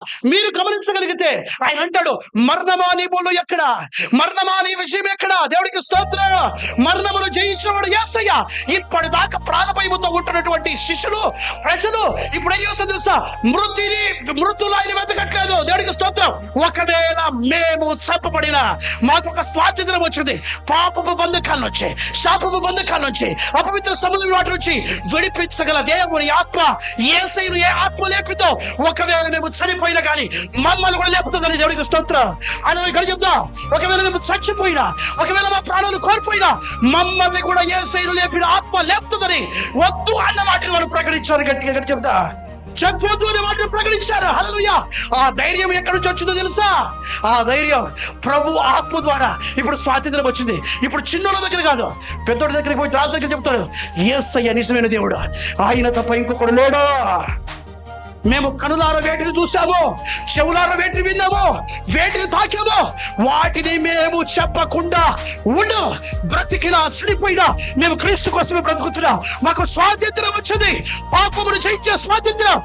మీరు గమనించగలిగితే ఆయన అంటాడు, మరణమా నీ ముళ్ళు ఎక్కడ, మరణమా నీ విషయం ఎక్కడ? దేవుడికి స్తోత్రం. మరణమును జయించినవాడు యేసయ్య. ఇప్పటిదాకా ప్రాణభయముతో ఉంటున్నటువంటి శిష్యులు, ప్రజలు ఇప్పుడు ఏం చేస్తారు తెలుసా? మృతులు ఆయన వెతకట్లేదు. దేవుడికి స్తోత్రం. ఒకవేళ మేము చంపబడినా మాకు ఒక స్వాతంత్రం వచ్చింది. పాపపు బంధకాల నుంచి, శాపపు బంధకాల నుంచి, అపవిత్ర సముద్రం వాటి నుంచి విడిపించగల దేవుని ఆత్మ యేసయ్యను ఏ ఆత్మ లేపుతో ఒకవేళ మేము చనిపోయినా కానీ మమ్మల్ని కూడా లేపుతుందని దేవుడికి స్తోత్రం. అని ఇక్కడ చెప్తాం. ఒకవేళ మేము చచ్చిపోయినా, ఒకవేళ మా ప్రాణాలు కోల్పోయినా మమ్మల్ని కూడా యేసయ్యను లేపిన ఆత్మ లేపుతుందని వద్దు అన్న వాటిని వాళ్ళు ప్రకటించారు. గట్టిగా చెప్తా, చెప్పొద్దు అనే వాటిని ప్రకటించారు. హల్లెలూయా. ఆ ధైర్యం ఎక్కడి నుంచి వచ్చిందో తెలుసా? ఆ ధైర్యం ప్రభు ఆత్మ ద్వారా ఇప్పుడు స్వాతంత్రం వచ్చింది. ఇప్పుడు చిన్నోళ్ళ దగ్గర కాదు, పెద్దోడి దగ్గరికి పోయి రాజు దగ్గర చెప్తాడు, యేసయ్య నిజమైన దేవుడు, ఆయన తప్ప ఇంకొకడు లేడు. మేము కనులార వేటిని చూసాము, చెవులార వేటిని విన్నాము, వేటిని తాకాము, వాటిని మేము చెప్పకుండా ఉండు. బ్రతికినా చనిపోయినా మేము క్రీస్తు కోసమే బ్రతుకుతున్నాం. మాకు స్వాతంత్రం వచ్చింది, పాపమును జయించే స్వాతంత్రం.